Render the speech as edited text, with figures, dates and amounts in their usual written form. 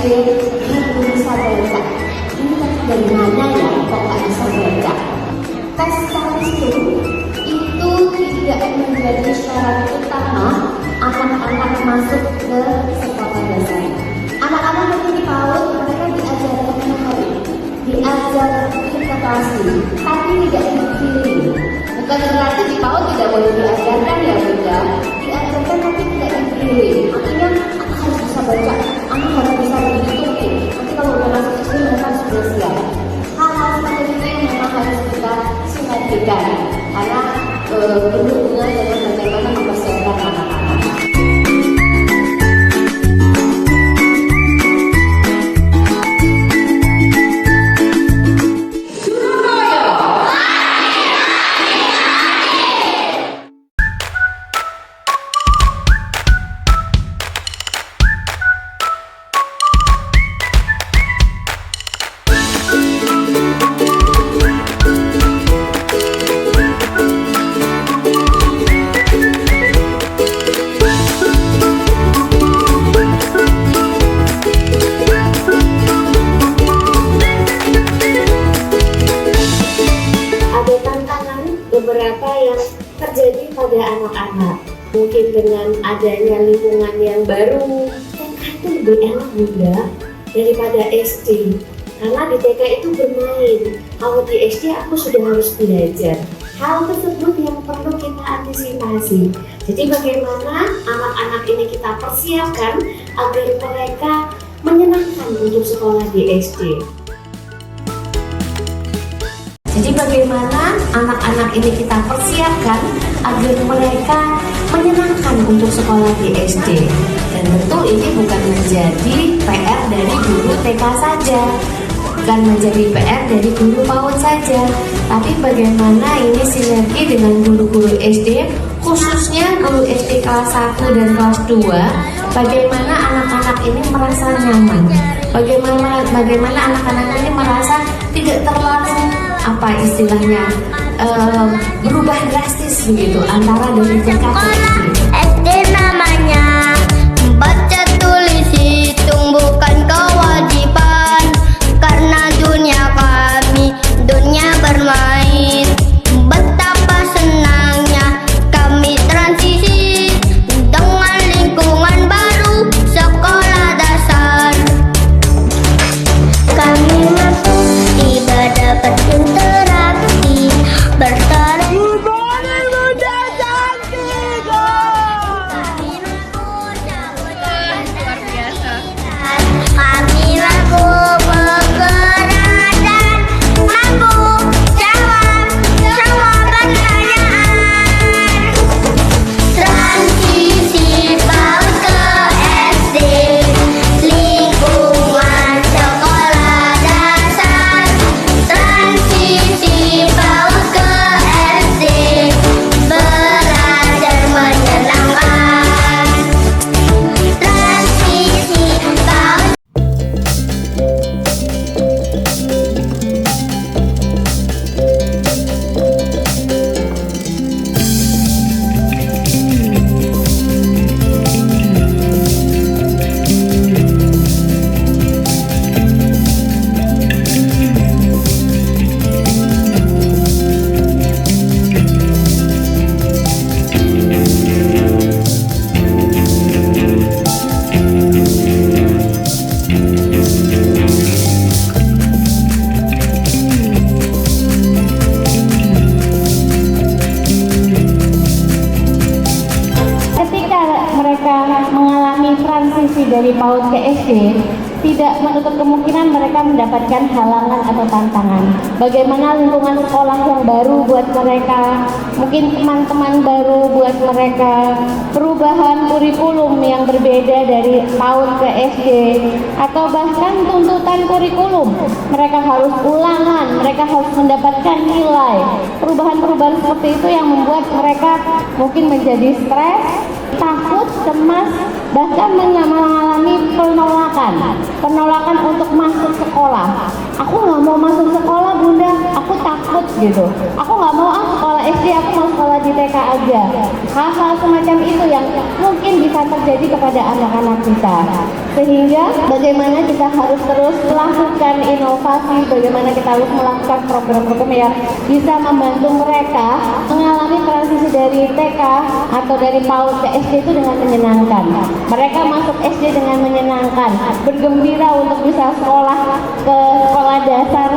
SD dia belum bisa baca. Ini dari mana ya kok nggak bisa baca? Tes sains itu tidak menjadi syarat utama anak-anak masuk ke sekolah dasar. Anak-anak nanti di PAUD mereka diajarkan memori, diajar interpretasi, tapi tidak dipilih. Bukan berarti di PAUD tidak boleh diajarkan ya Bunda, diajarkan tapi tidak dipilih. Artinya anak harus bisa baca, anak harus bisa begitu. Nanti kalau udah masuk SD mereka sudah siap. Hal-hal seperti itu yang memang harus kita sinergikan karena berhubungan dengan bagaimana mempersiapkan anak-anak. Beberapa yang terjadi pada anak-anak, mungkin dengan adanya lingkungan yang baru. TK itu lebih enak Bunda daripada SD, karena di TK itu bermain, kalau di SD aku sudah harus belajar. Hal tersebut yang perlu kita antisipasi. Jadi bagaimana anak-anak ini kita persiapkan agar mereka menyenangkan untuk sekolah di SD. Jadi bagaimana anak-anak ini kita persiapkan agar mereka menyenangkan untuk sekolah di SD. Dan tentu ini bukan menjadi PR dari guru TK saja, bukan menjadi PR dari guru PAUD saja, tapi bagaimana ini sinergi dengan guru-guru SD, khususnya guru SD kelas 1 dan kelas 2, bagaimana anak-anak ini merasa nyaman, bagaimana anak-anak ini merasa tidak terlalu berubah drastis begitu antara dari TK ke SD namanya baca tulis hitung bukan kewajiban, karena dunia kami dunia bermain. Betapa senangnya kami transisi dengan lingkungan baru sekolah dasar. Kami mampu tiba dapat interaksi bertarung. Kami mampu bergerak dan mampu jawab semua pertanyaan. Transisi PAUD ke SD, lingkungan sekolah dasar. Transisi PAUD ke SD, belajar menyenangkan. Transisi PAUD. Ketika mereka mengalami transisi dari PAUD ke SD, tidak menutup kemungkinan mereka mendapatkan halangan atau tantangan. Bagaimana lingkungan sekolah yang baru buat mereka, mungkin teman-teman baru buat mereka, perubahan kurikulum yang berbeda dari PAUD ke SD, atau bahkan tuntutan kurikulum. Mereka harus ulangan, mereka harus mendapatkan nilai. Perubahan-perubahan seperti itu yang membuat mereka mungkin menjadi stres, takut, cemas, bahkan mengalami penolakan untuk masuk sekolah. Aku nggak mau masuk sekolah bunda, aku takut gitu. Aku nggak mau sekolah SD, aku mau sekolah di TK aja. Hal-hal semacam itu yang mungkin bisa terjadi kepada anak-anak kita. Sehingga bagaimana kita harus terus melakukan inovasi, bagaimana kita harus melakukan program-program yang bisa membantu mereka mengalami transisi dari TK atau dari PAUD ke SD itu dengan menyenangkan. Mereka masuk SD dengan menyenangkan, bergembira untuk bisa sekolah ke sekolah dasar